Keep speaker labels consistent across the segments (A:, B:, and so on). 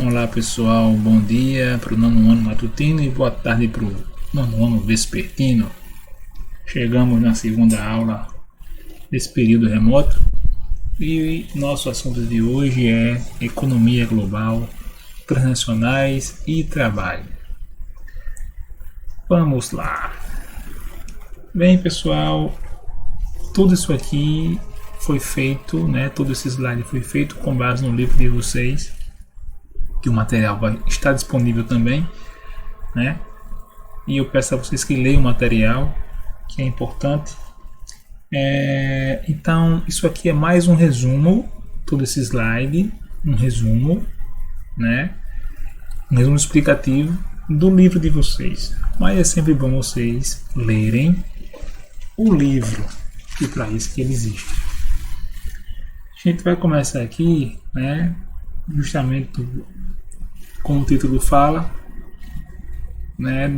A: Olá pessoal, bom dia para o nono ano matutino e boa tarde para o nono ano vespertino. Chegamos na segunda aula desse período remoto e nosso assunto de hoje é economia global, transnacionais e trabalho. Vamos lá. Bem pessoal, tudo isso aqui foi feito, todo esse slide foi feito com base no livro de vocês, que o material vai estar disponível também, E eu peço a vocês que leiam o material, que é importante. Então, isso aqui é mais um resumo, todo esse slide, um resumo explicativo do livro de vocês. Mas é sempre bom vocês lerem o livro, e para isso que ele existe. A gente vai começar aqui, justamente como o título fala,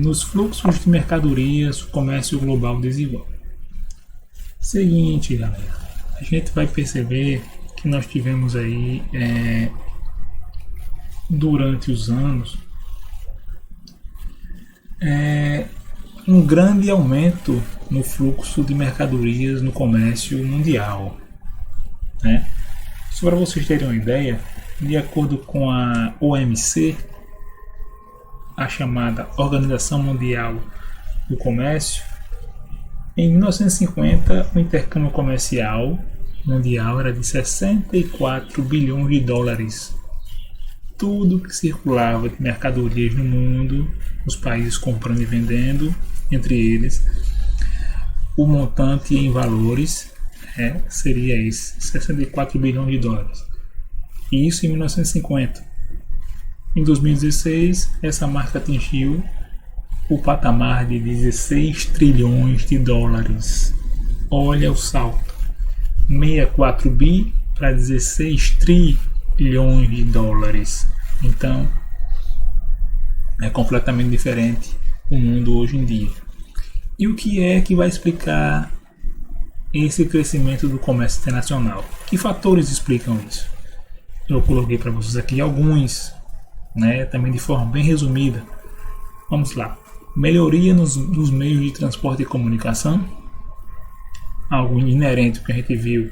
A: nos fluxos de mercadorias, o comércio global desigual. Seguinte, galera, a gente vai perceber que nós tivemos aí, durante os anos, um grande aumento no fluxo de mercadorias no comércio mundial. Só para vocês terem uma ideia, de acordo com a OMC, a chamada Organização Mundial do Comércio, em 1950 o intercâmbio comercial mundial era de 64 bilhões de dólares. Tudo que circulava de mercadorias no mundo, os países comprando e vendendo, entre eles, o montante em valores seria esse, 64 bilhões de dólares. E isso em 1950. Em 2016, essa marca atingiu o patamar de 16 trilhões de dólares. Olha o salto. 64 bi para 16 trilhões de dólares. Então, é completamente diferente o mundo hoje em dia. E o que é que vai explicar esse crescimento do comércio internacional? Que fatores explicam isso? Eu coloquei para vocês aqui alguns, também de forma bem resumida. Vamos lá. Melhoria nos meios de transporte e comunicação, algo inerente que a gente viu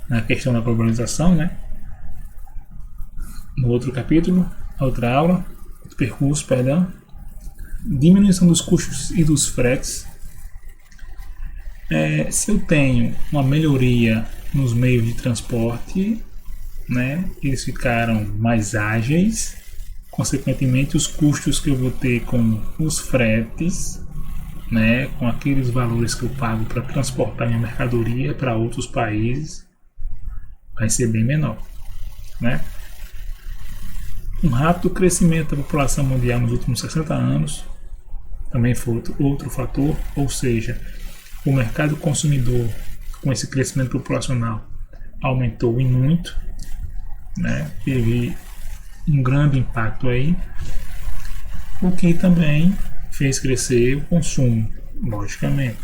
A: na questão da globalização, no outro capítulo, outra aula, outro percurso, perdão. Diminuição dos custos e dos fretes. Se eu tenho uma melhoria nos meios de transporte, eles ficaram mais ágeis, consequentemente os custos que eu vou ter com os fretes, com aqueles valores que eu pago para transportar minha mercadoria para outros países, vai ser bem menor. Um rápido crescimento da população mundial nos últimos 60 anos também foi outro fator, ou seja, o mercado consumidor com esse crescimento populacional aumentou em muito, teve um grande impacto aí, o que também fez crescer o consumo, logicamente.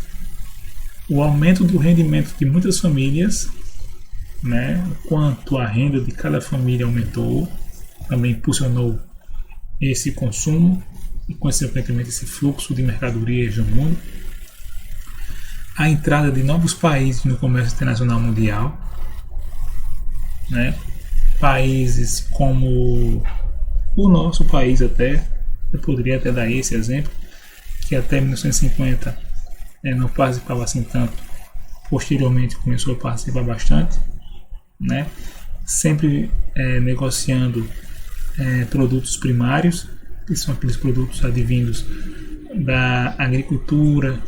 A: O aumento do rendimento de muitas famílias, quanto a renda de cada família aumentou, também impulsionou esse consumo e, consequentemente, esse fluxo de mercadorias no mundo. A entrada de novos países no comércio internacional mundial, países como o nosso país até, eu poderia até dar esse exemplo, que até 1950 não participava assim tanto, posteriormente começou a participar bastante, sempre negociando produtos primários, que são aqueles produtos advindos da agricultura,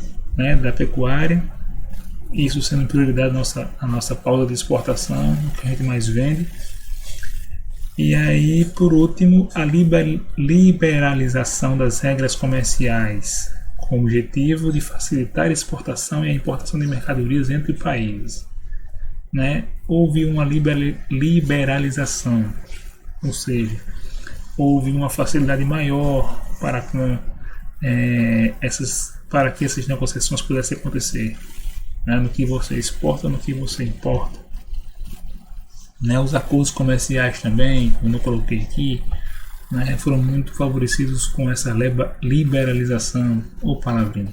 A: da pecuária, isso sendo prioridade a nossa pauta de exportação, o que a gente mais vende. E aí, por último, a liberalização das regras comerciais, com o objetivo de facilitar a exportação e a importação de mercadorias entre países. Houve uma liberalização, ou seja, houve uma facilidade maior para que essas negociações pudessem acontecer, no que você exporta, no que você importa. Os acordos comerciais também, como eu coloquei aqui, né, foram muito favorecidos com essa liberalização, ou palavrinha.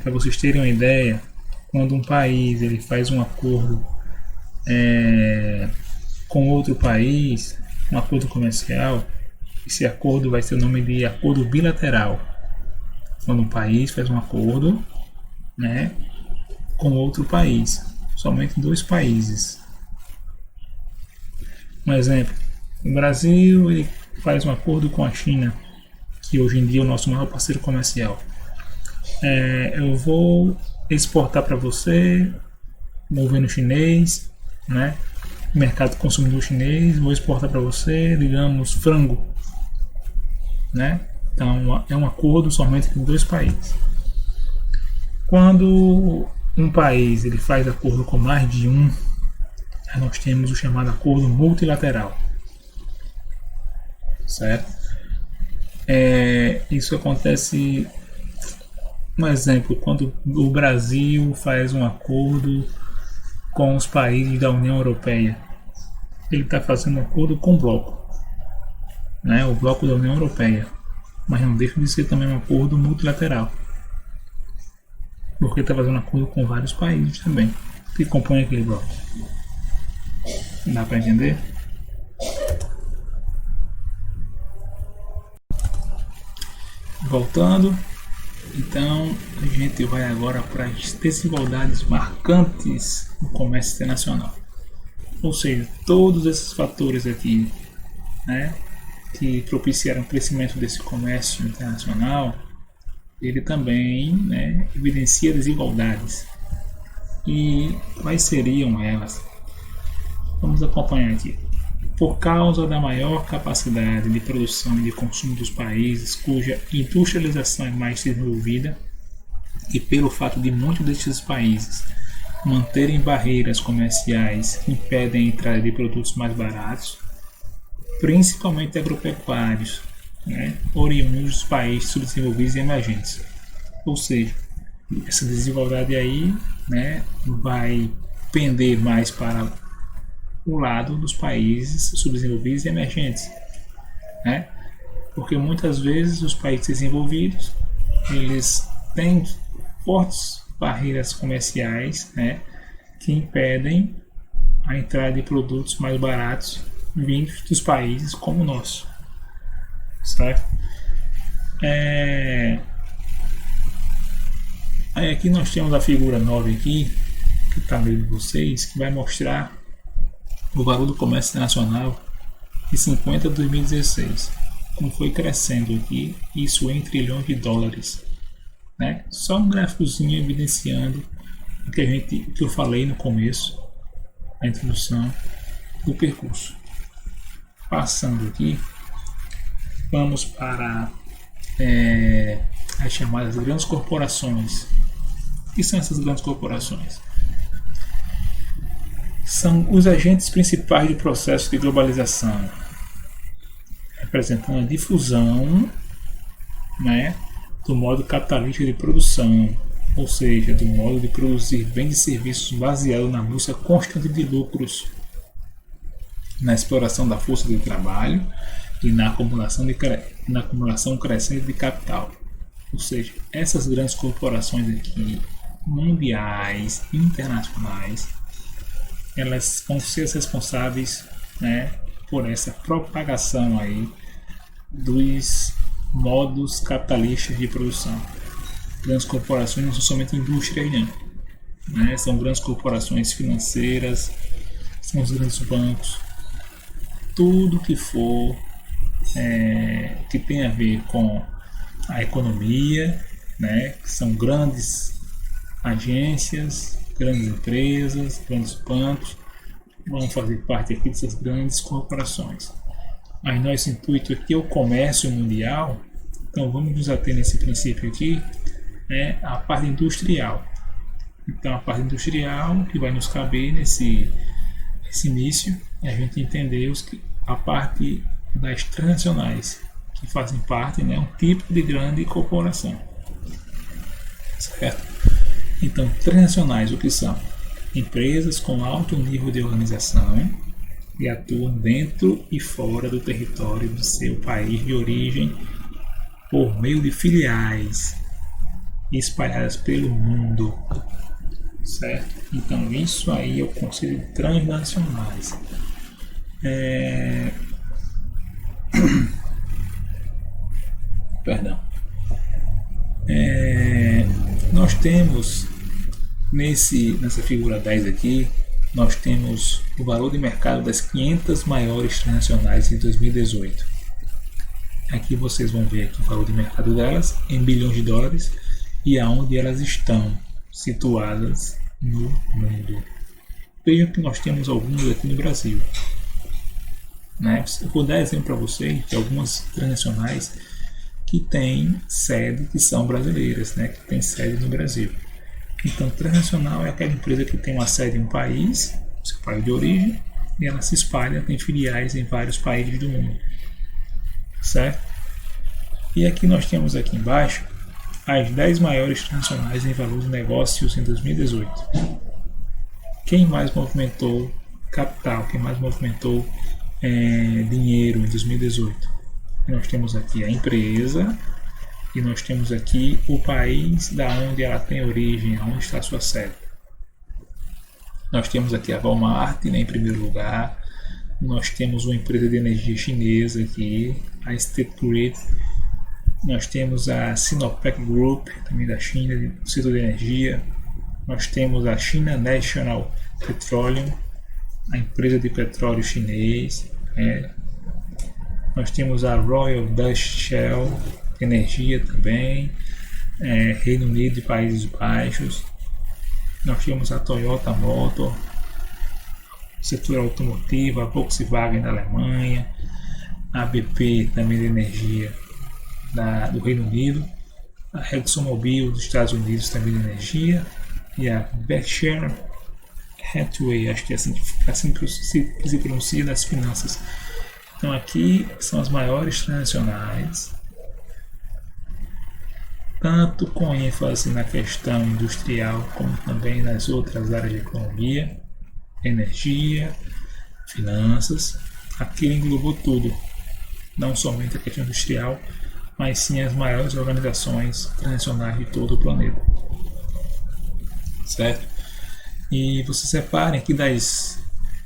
A: Para vocês terem uma ideia, quando um país ele faz um acordo com outro país, um acordo comercial, esse acordo vai ter o nome de acordo bilateral. Quando um país faz um acordo, né, com outro país, somente dois países. Um exemplo, o Brasil ele faz um acordo com a China, que hoje em dia é o nosso maior parceiro comercial. Eu vou exportar para você, movendo chinês, né? Mercado consumidor chinês, vou exportar para você, digamos, frango, né? Então é um acordo somente com dois países. Quando um país ele faz acordo com mais de um, nós temos o chamado acordo multilateral, certo? Isso acontece, um exemplo, quando o Brasil faz um acordo com os países da União Europeia, ele está fazendo um acordo com o bloco, né? O bloco da União Europeia, mas não deixa de ser também um acordo multilateral, porque está fazendo um acordo com vários países também que compõem aquele bloco. Dá para entender? Voltando, então a gente vai agora para as desigualdades marcantes no comércio internacional. Ou seja, todos esses fatores aqui, né, que propiciaram o crescimento desse comércio internacional, ele também, né, evidencia desigualdades. E quais seriam elas? Vamos acompanhar aqui. Por causa da maior capacidade de produção e de consumo dos países cuja industrialização é mais desenvolvida, e pelo fato de muitos desses países manterem barreiras comerciais que impedem a entrada de produtos mais baratos, principalmente agropecuários, né, oriundos dos países subdesenvolvidos e emergentes. Ou seja, essa desigualdade aí, né, vai pender mais para o lado dos países subdesenvolvidos e emergentes, né? Porque muitas vezes os países desenvolvidos eles têm fortes barreiras comerciais, né, que impedem a entrada de produtos mais baratos vindos dos países como o nosso, certo? Aí aqui nós temos a figura 9 aqui, que está no livro de vocês, que vai mostrar o valor do comércio internacional de 50 a 2016, como foi crescendo aqui, isso em trilhões de dólares, né? Só um gráficozinho evidenciando o que eu falei no começo, a introdução do percurso. Passando aqui, vamos para as chamadas grandes corporações. O que são essas grandes corporações? São os agentes principais do processo de globalização, representando a difusão, né, do modo capitalista de produção, ou seja, do modo de produzir bens e serviços baseado na busca constante de lucros, na exploração da força de trabalho e na acumulação crescente de capital. Ou seja, essas grandes corporações aqui, mundiais, internacionais, elas vão ser as responsáveis, né, por essa propagação aí dos modos capitalistas de produção. Grandes corporações não são somente indústrias, né? São grandes corporações financeiras, são os grandes bancos, tudo que for que tem a ver com a economia, né? São grandes agências, grandes empresas, grandes bancos, vão fazer parte aqui dessas grandes corporações. Mas nosso intuito aqui é o comércio mundial, então vamos nos ater nesse princípio aqui, a parte industrial. Então a parte industrial que vai nos caber nesse início é a gente entender a parte das transnacionais, que fazem parte, né, um tipo de grande corporação, certo? Então, transnacionais, o que são? Empresas com alto nível de organização, e atuam dentro e fora do território do seu país de origem por meio de filiais espalhadas pelo mundo, certo? Então isso aí eu considero transnacionais. Perdão. Nós temos nessa figura 10 aqui, nós temos o valor de mercado das 500 maiores transnacionais em 2018. Aqui vocês vão ver aqui o valor de mercado delas em bilhões de dólares e aonde elas estão situadas no mundo. Vejam que nós temos algumas aqui no Brasil. Eu vou dar exemplo para vocês de algumas transnacionais que têm sede, que são brasileiras, que têm sede no Brasil. Então, transnacional é aquela empresa que tem uma sede em um país, seu país de origem, e ela se espalha, tem filiais em vários países do mundo. Certo? E aqui nós temos aqui embaixo as 10 maiores transnacionais em valor de negócios em 2018. Quem mais movimentou capital, quem mais movimentou dinheiro em 2018? Nós temos aqui a empresa e nós temos aqui o país da onde ela tem origem, onde está a sua sede. Nós temos aqui a Walmart, em primeiro lugar. Nós temos uma empresa de energia chinesa aqui, a State Grid. Nós temos a Sinopec Group, também da China, do setor de energia. Nós temos a China National Petroleum, a empresa de petróleo chinês. Nós temos a Royal Dutch Shell, energia também, Reino Unido e Países Baixos. Nós temos a Toyota Motor, setor automotivo, a Volkswagen da Alemanha, a BP também de energia do Reino Unido, a ExxonMobil dos Estados Unidos também de energia, e a Berkshire Hathaway, acho que é assim que se pronuncia, das finanças. Então aqui são as maiores transnacionais, tanto com ênfase na questão industrial como também nas outras áreas de economia, energia, finanças. Aqui ele englobou tudo, não somente a questão industrial, mas sim as maiores organizações transnacionais de todo o planeta. Certo? E vocês separem aqui das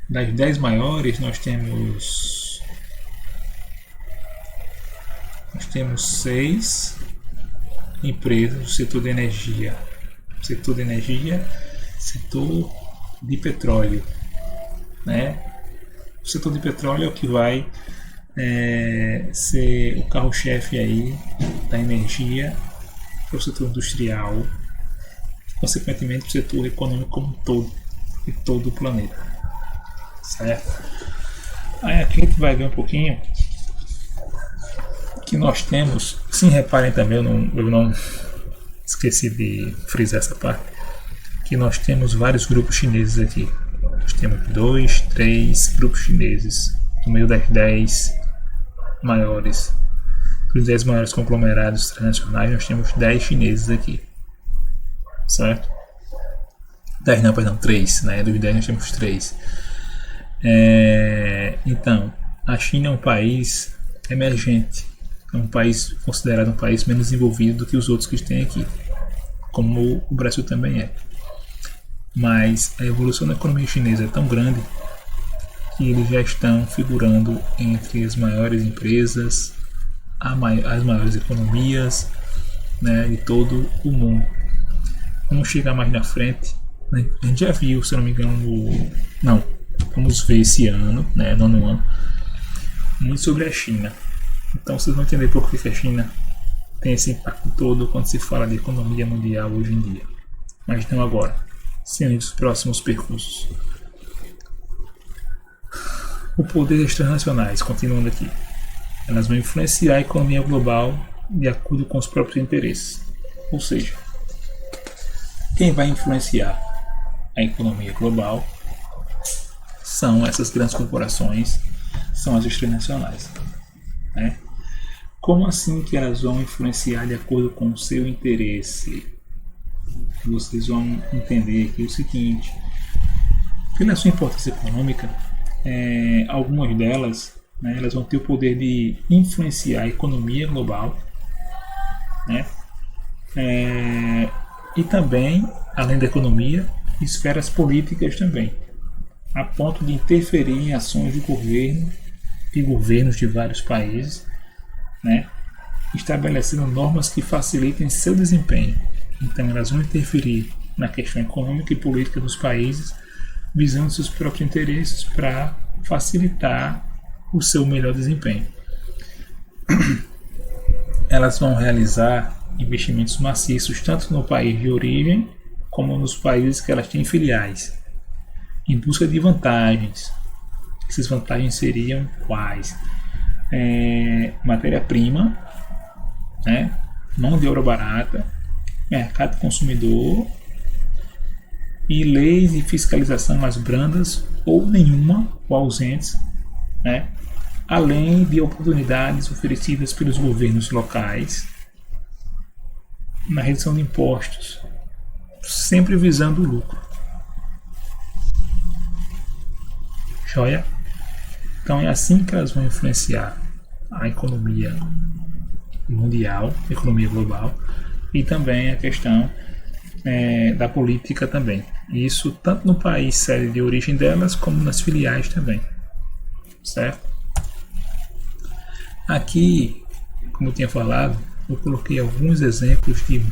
A: 10 maiores, nós temos 6 empresas do setor de energia. Setor de petróleo. O setor de petróleo é o que vai ser o carro-chefe aí da energia para o setor industrial, consequentemente para o setor econômico como um todo, de todo o planeta. Certo? Aí aqui a gente vai ver um pouquinho que nós temos, sim, reparem também, eu não esqueci de frisar essa parte, que nós temos vários grupos chineses aqui. Nós temos 2, 3 grupos chineses no meio das 10 maiores. Dos 10 maiores conglomerados transnacionais, nós temos 10 chineses aqui. Certo? 10 não, perdão, 3. Dos 10 nós temos 3. Então, a China é um país emergente. É um país considerado um país menos desenvolvido do que os outros que tem aqui, como o Brasil também é. Mas a evolução da economia chinesa é tão grande que eles já estão figurando entre as maiores empresas, as maiores economias, de todo o mundo. Vamos chegar mais na frente. A gente já viu, se não me engano, vamos ver esse ano, nono ano, muito sobre a China. Então vocês vão entender por que a China tem esse impacto todo quando se fala de economia mundial hoje em dia. Mas não agora, sim nos próximos percursos. O poder das transnacionais, continuando aqui, elas vão influenciar a economia global de acordo com os próprios interesses. Ou seja, quem vai influenciar a economia global são essas grandes corporações, são as transnacionais. Como assim que elas vão influenciar de acordo com o seu interesse? Vocês vão entender aqui o seguinte: pela sua importância econômica, algumas delas, né, elas vão ter o poder de influenciar a economia global, né, e também, além da economia, esferas políticas também, a ponto de interferir em ações de governo e governos de vários países, né, estabelecendo normas que facilitem seu desempenho. Então, elas vão interferir na questão econômica e política dos países, visando seus próprios interesses para facilitar o seu melhor desempenho. Elas vão realizar investimentos maciços tanto no país de origem como nos países que elas têm filiais, em busca de vantagens. Essas vantagens seriam quais? Matéria-prima, né? Mão de obra barata, mercado consumidor e leis de fiscalização mais brandas ou nenhuma ou ausentes, né? Além de oportunidades oferecidas pelos governos locais na redução de impostos, sempre visando o lucro. Joia? Então é assim que elas vão influenciar a economia mundial, a economia global, e também a questão da política também. Isso tanto no país sede de origem delas, como nas filiais também. Certo? Aqui, como eu tinha falado, eu coloquei alguns exemplos de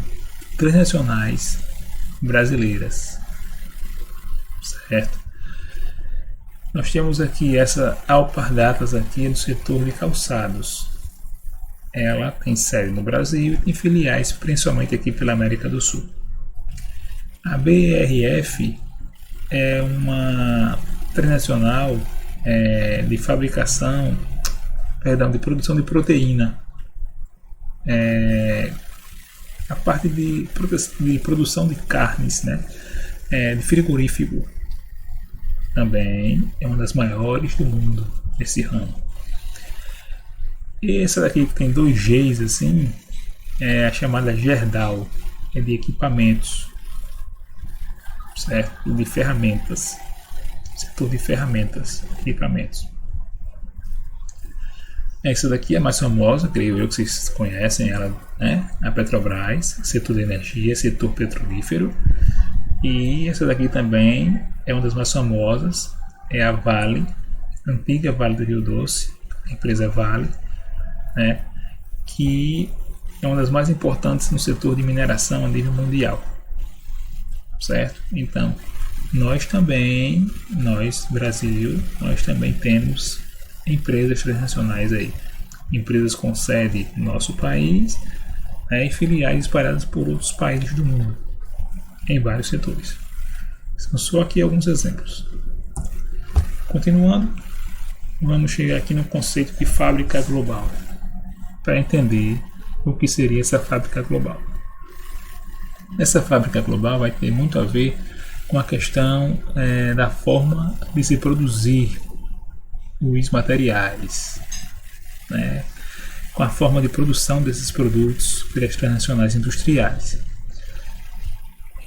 A: transnacionais brasileiras. Certo? Nós temos aqui essa Alpargatas aqui do setor de calçados. Ela tem sede no Brasil e tem filiais principalmente aqui pela América do Sul. A BRF é uma transnacional de fabricação, de produção de proteína. A parte de produção de carnes, né? De frigorífico. Também é uma das maiores do mundo nesse ramo. E essa daqui que tem 2 Gs assim, é a chamada Gerdau, é de equipamentos, certo? De ferramentas, setor de ferramentas, equipamentos. Essa daqui é a mais famosa, creio eu que vocês conhecem ela, né? A Petrobras, setor de energia, setor petrolífero. E essa daqui também é uma das mais famosas, é a Vale, antiga Vale do Rio Doce, a empresa Vale, né? Que é uma das mais importantes no setor de mineração a nível mundial, certo? Então, nós Brasil, nós também temos empresas transnacionais aí, empresas com sede no nosso país, né, e filiais espalhadas por outros países do mundo, em vários setores. São só aqui alguns exemplos. Continuando, vamos chegar aqui no conceito de fábrica global, para entender o que seria essa fábrica global. Essa fábrica global vai ter muito a ver com a questão da forma de se produzir os materiais, né, com a forma de produção desses produtos pelas transnacionais industriais.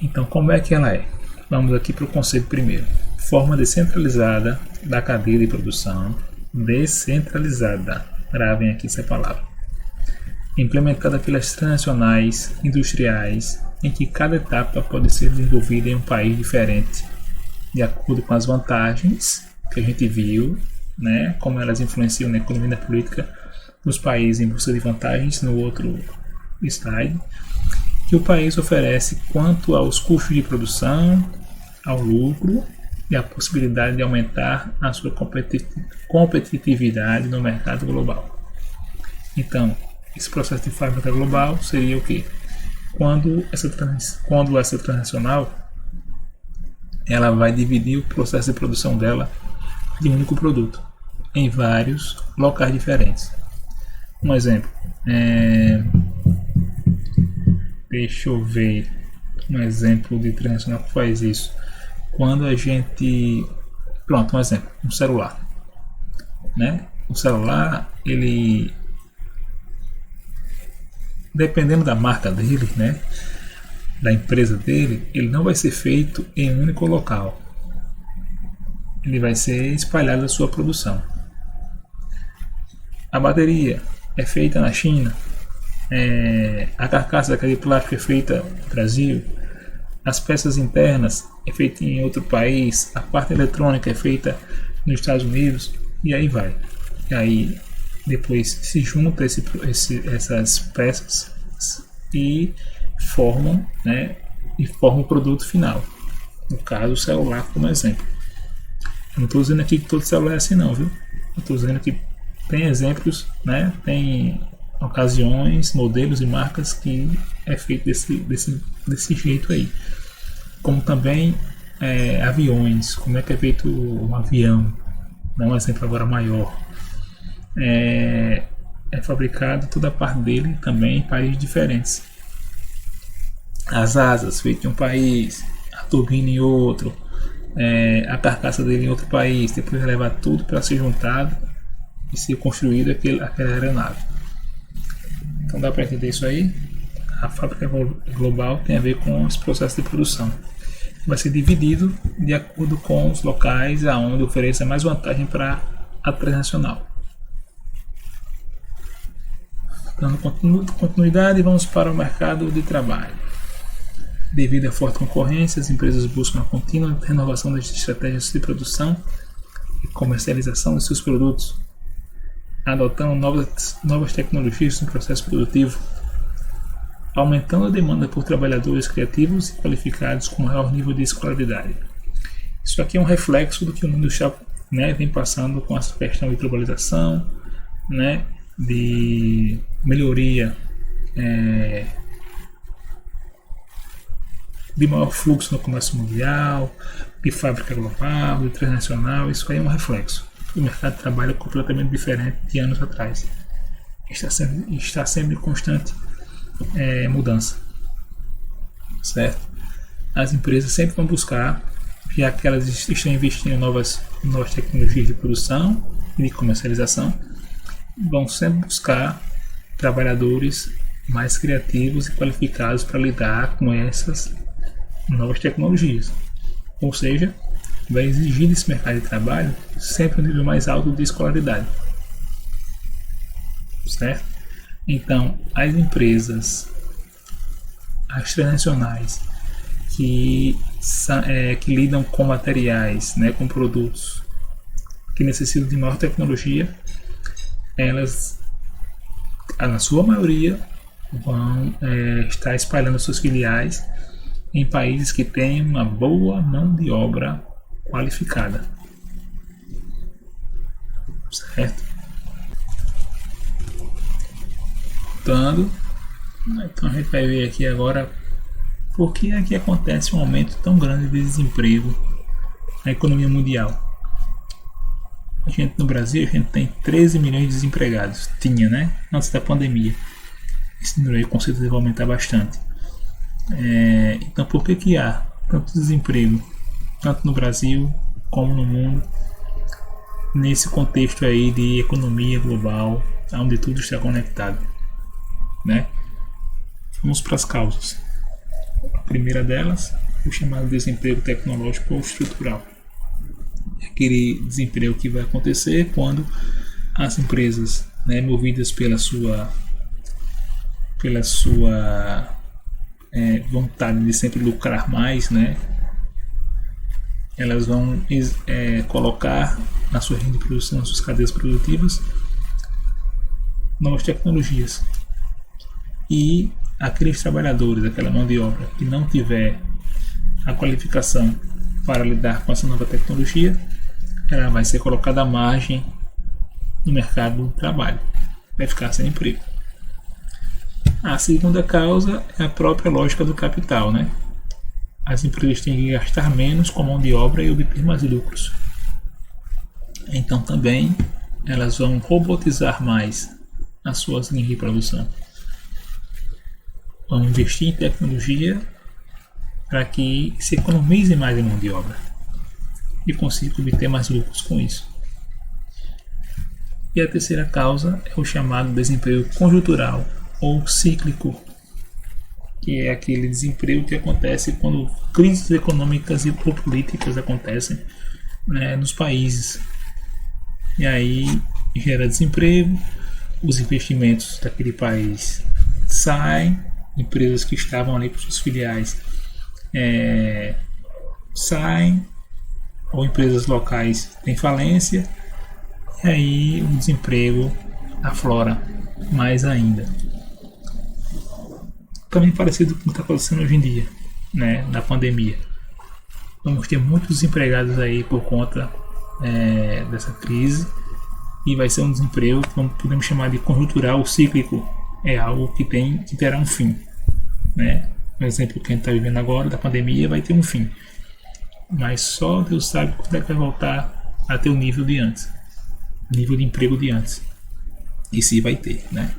A: Então, como é que ela é? Vamos aqui para o conceito primeiro. Forma descentralizada da cadeia de produção, descentralizada, gravem aqui essa palavra, implementada pelas transnacionais industriais, em que cada etapa pode ser desenvolvida em um país diferente, de acordo com as vantagens que a gente viu, né, como elas influenciam na economia e na política dos países em busca de vantagens no outro slide, que o país oferece quanto aos custos de produção, ao lucro e à possibilidade de aumentar a sua competitividade no mercado global. Então, esse processo de fábrica global seria o quê? Quando essa transnacional ela vai dividir o processo de produção dela de um único produto em vários locais diferentes. Um exemplo, deixa eu ver um exemplo de transnacional que faz isso. Quando a gente, pronto, um exemplo, um celular, né? O celular, ele, dependendo da marca dele, né, da empresa dele, ele não vai ser feito em um único local. ele vai ser espalhado da sua produção. A bateria é feita na China, a carcaça daquele plástico é feita no Brasil, as peças internas é feita em outro país, a parte eletrônica é feita nos Estados Unidos, e aí vai. E aí depois se junta essas peças e formam, né, o produto final. No caso, o celular como exemplo. Eu não estou dizendo aqui que todo celular é assim não, viu? Eu estou dizendo que tem exemplos, né? Tem ocasiões, modelos e marcas que é feito desse jeito aí. Como também aviões, como é que é feito um avião, dá um exemplo agora maior. É fabricado toda a parte dele também em países diferentes. As asas feitas em um país, a turbina em outro, a carcaça dele em outro país, depois levar tudo para ser juntado e ser construído aquela aeronave. Então dá para entender isso aí. A fábrica global tem a ver com os processos de produção. Vai ser dividido de acordo com os locais aonde ofereça mais vantagem para a transnacional. Dando continuidade, vamos para o mercado de trabalho. Devido à forte concorrência, as empresas buscam a contínua renovação das estratégias de produção e comercialização de seus produtos, adotando novas tecnologias no processo produtivo, aumentando a demanda por trabalhadores criativos e qualificados com maior nível de escolaridade. Isso aqui é um reflexo do que o mundo já, né, vem passando com essa questão de globalização, né, de melhoria de maior fluxo no comércio mundial, de fábrica global, de transnacional. Isso aí é um reflexo. O mercado de trabalho é completamente diferente de anos atrás. Está sempre em constante mudança, certo? As empresas sempre vão buscar, já que elas estão investindo em novas tecnologias de produção e de comercialização, vão sempre buscar trabalhadores mais criativos e qualificados para lidar com essas novas tecnologias. Ou seja, vai exigir desse mercado de trabalho sempre um nível mais alto de escolaridade, certo? Então, as empresas, as transnacionais que lidam com materiais, né, com produtos que necessitam de maior tecnologia, elas, na sua maioria, vão estar espalhando suas filiais em países que têm uma boa mão de obra qualificada, certo? Então a gente vai ver aqui agora por que é que acontece um aumento tão grande de desemprego na economia mundial. A gente no Brasil, a gente tem 13 milhões de desempregados, tinha, né, antes da pandemia. Esse número aí com certeza vai aumentar bastante. Então por que há tanto desemprego, tanto no Brasil como no mundo, nesse contexto aí de economia global, onde tudo está conectado, né? Vamos para as causas. A primeira delas, o chamado desemprego tecnológico ou estrutural. É aquele desemprego que vai acontecer quando as empresas, né, movidas pela sua vontade de sempre lucrar mais, né, elas vão colocar na sua rede de produção, nas suas cadeias produtivas, novas tecnologias. E aqueles trabalhadores, aquela mão de obra que não tiver a qualificação para lidar com essa nova tecnologia, ela vai ser colocada à margem no mercado do trabalho, vai ficar sem emprego. A segunda causa é a própria lógica do capital, né? As empresas têm que gastar menos com mão de obra e obter mais lucros. Então também elas vão robotizar mais as suas linhas de produção. Vão investir em tecnologia para que se economize mais em mão de obra e consiga obter mais lucros com isso. E a terceira causa é o chamado desemprego conjuntural ou cíclico, que é aquele desemprego que acontece quando crises econômicas e políticas acontecem né, nos países. E aí gera desemprego, os investimentos daquele país saem, empresas que estavam ali com suas filiais saem, ou empresas locais têm falência, e aí o desemprego aflora mais ainda. Também parecido com o que está acontecendo hoje em dia, né, na pandemia. Vamos ter muitos desempregados aí por conta dessa crise, e vai ser um desemprego que podemos chamar de conjuntural ou cíclico. É algo que terá um fim, né? O exemplo que a gente está vivendo agora da pandemia vai ter um fim, mas só Deus sabe quando é que vai voltar a ter o nível de antes, nível de emprego de antes, e se vai ter, né?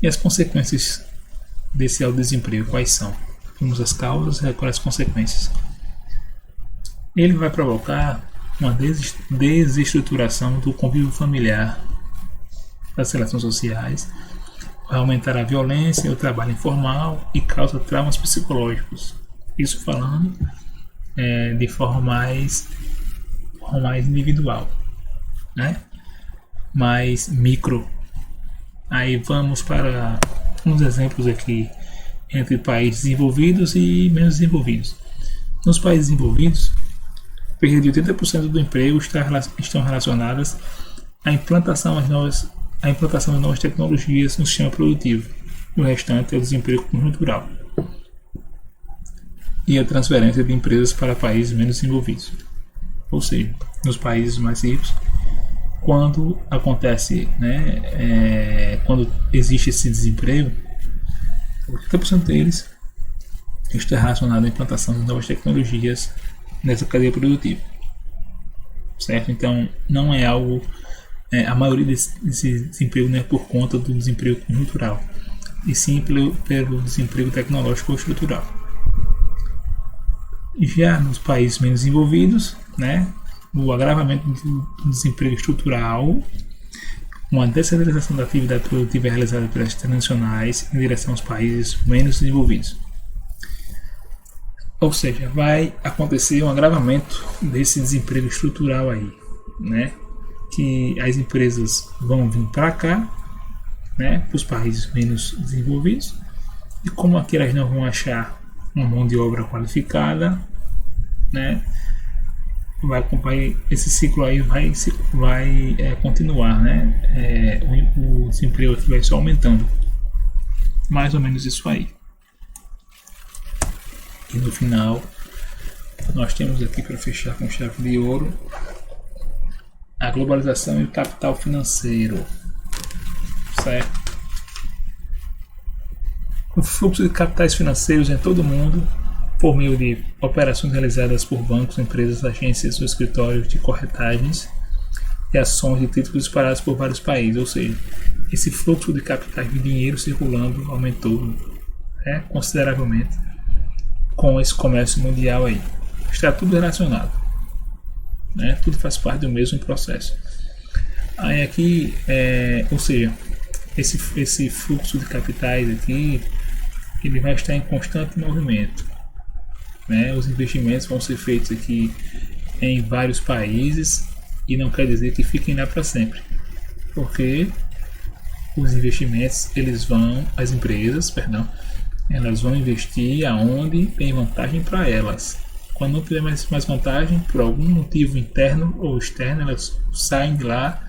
A: E as consequências desse alto desemprego quais são? Vimos as causas e agora as consequências. Ele vai provocar uma desestruturação do convívio familiar, das relações sociais, vai aumentar a violência e o trabalho informal e causa traumas psicológicos. Isso falando de forma mais individual, né? Mais micro. Aí vamos para uns exemplos aqui entre países desenvolvidos e menos desenvolvidos. Nos países desenvolvidos, perda de 80% do emprego estão relacionadas à implantação de novas tecnologias no sistema produtivo. O restante é o desemprego conjuntural e a transferência de empresas para países menos desenvolvidos. Ou seja, nos países mais ricos, quando acontece, quando existe esse desemprego, 80% deles está relacionado à implantação de novas tecnologias nessa cadeia produtiva, certo? Então não é algo, a maioria desse desemprego não é por conta do desemprego conjuntural, e sim pelo desemprego tecnológico ou estrutural. Já nos países menos desenvolvidos, né, o agravamento do desemprego estrutural, uma descentralização da atividade produtiva realizada pelas transnacionais em direção aos países menos desenvolvidos. Ou seja, vai acontecer um agravamento desse desemprego estrutural aí, né? Que as empresas vão vir para cá, né, para os países menos desenvolvidos, e como aqui elas não vão achar uma mão de obra qualificada, né, vai acompanhar esse ciclo aí, vai continuar, né? O desemprego aqui vai só aumentando, mais ou menos isso aí. E no final, nós temos aqui, para fechar com chave de ouro, a globalização e o capital financeiro, certo? O fluxo de capitais financeiros em todo o mundo, por meio de operações realizadas por bancos, empresas, agências ou escritórios de corretagens e ações de títulos disparados por vários países. Ou seja, esse fluxo de capitais de dinheiro circulando aumentou consideravelmente com esse comércio mundial aí. Está tudo relacionado, né? Tudo faz parte do mesmo processo. Aí aqui, ou seja, esse fluxo de capitais aqui, ele vai estar em constante movimento, né? Os investimentos vão ser feitos aqui em vários países, e não quer dizer que fiquem lá para sempre, porque os investimentos, as empresas, elas vão investir aonde tem vantagem para elas. Quando não tiver mais vantagem, por algum motivo interno ou externo, elas saem de lá,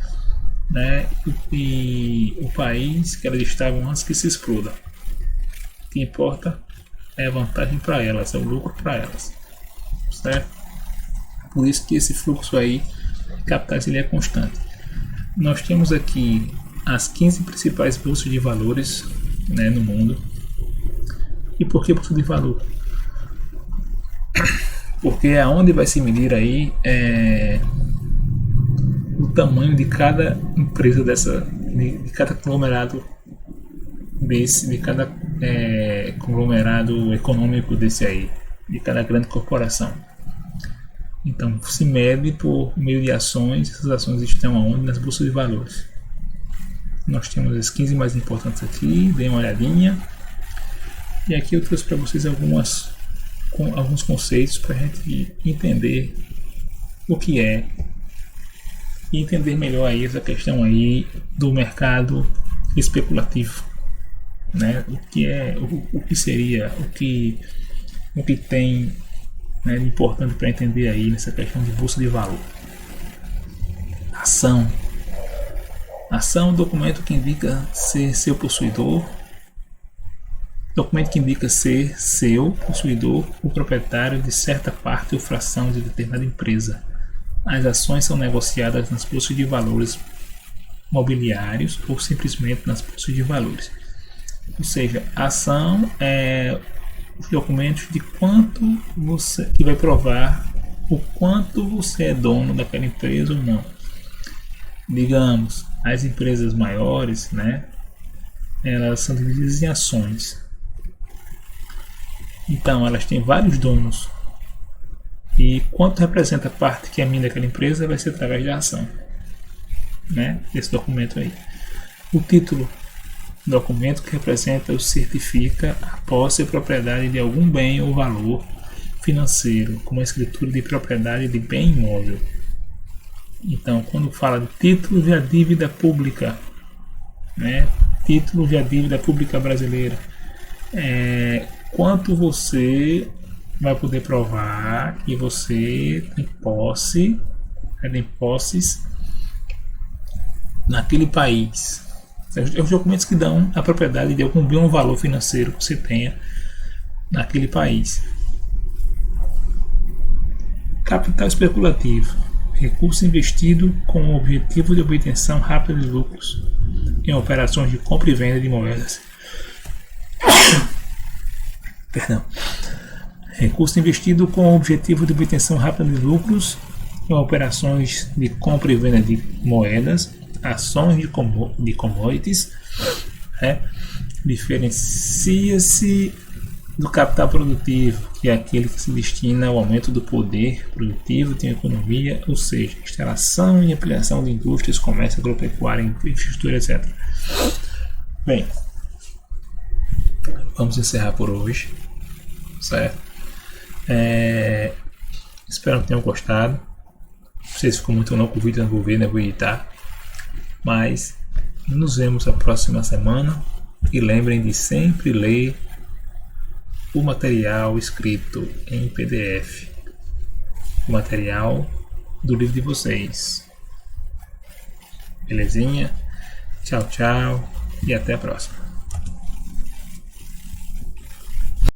A: né? E o país que elas estavam antes que se exploda. O que importa é a vantagem para elas, é o lucro para elas, certo? Por isso que esse fluxo aí de capitais ele é constante. Nós temos aqui as 15 principais bolsas de valores, né, no mundo. E por que bolsa de valor? Porque é onde vai se medir aí o tamanho de cada empresa de cada conglomerado de cada conglomerado econômico desse aí, de cada grande corporação. Então se mede por meio de ações. Essas ações estão aonde? Nas bolsas de valores. Nós temos as 15 mais importantes aqui, dêem uma olhadinha. E aqui eu trouxe para vocês alguns conceitos para a gente entender o que é e entender melhor aí essa questão aí do mercado especulativo, né? O que é, o que seria, o que tem, né, de importante para entender aí nessa questão de bolsa de valor. Ação. Ação é um documento que indica ser seu possuidor. Documento que indica ser seu possuidor o proprietário de certa parte ou fração de determinada empresa. As ações são negociadas nas bolsas de valores mobiliários ou simplesmente nas bolsas de valores. Ou seja, a ação é os documentos de quanto você que vai provar o quanto você é dono daquela empresa ou não. Digamos, as empresas maiores, né, elas são divididas em ações. Então, elas têm vários donos. E quanto representa a parte que é minha daquela empresa vai ser através da ação, né, desse documento aí. O título, documento que representa ou certifica a posse e propriedade de algum bem ou valor financeiro, como a escritura de propriedade de bem imóvel. Então, quando fala de título de dívida pública, né, título de dívida pública brasileira, quanto você vai poder provar que você tem posse, tem posses naquele país. Os documentos que dão a propriedade de algum bem ou valor financeiro que você tenha naquele país. Capital especulativo. Recurso investido com o objetivo de obtenção rápida de lucros em operações de compra e venda de moedas. Perdão. Recurso investido com o objetivo de obtenção rápida de lucros em operações de compra e venda de moedas, ações de commodities, diferencia-se do capital produtivo, que é aquele que se destina ao aumento do poder produtivo de uma economia, ou seja, instalação e ampliação de indústrias, comércio agropecuário, infraestrutura, etc. Bem, vamos encerrar por hoje, certo? Espero que tenham gostado. Não sei se ficou muito longo o vídeo, não vou ver, né? Vou editar. Mas nos vemos na próxima semana e lembrem de sempre ler o material escrito em PDF, o material do livro de vocês. Belezinha? Tchau, tchau e até a próxima.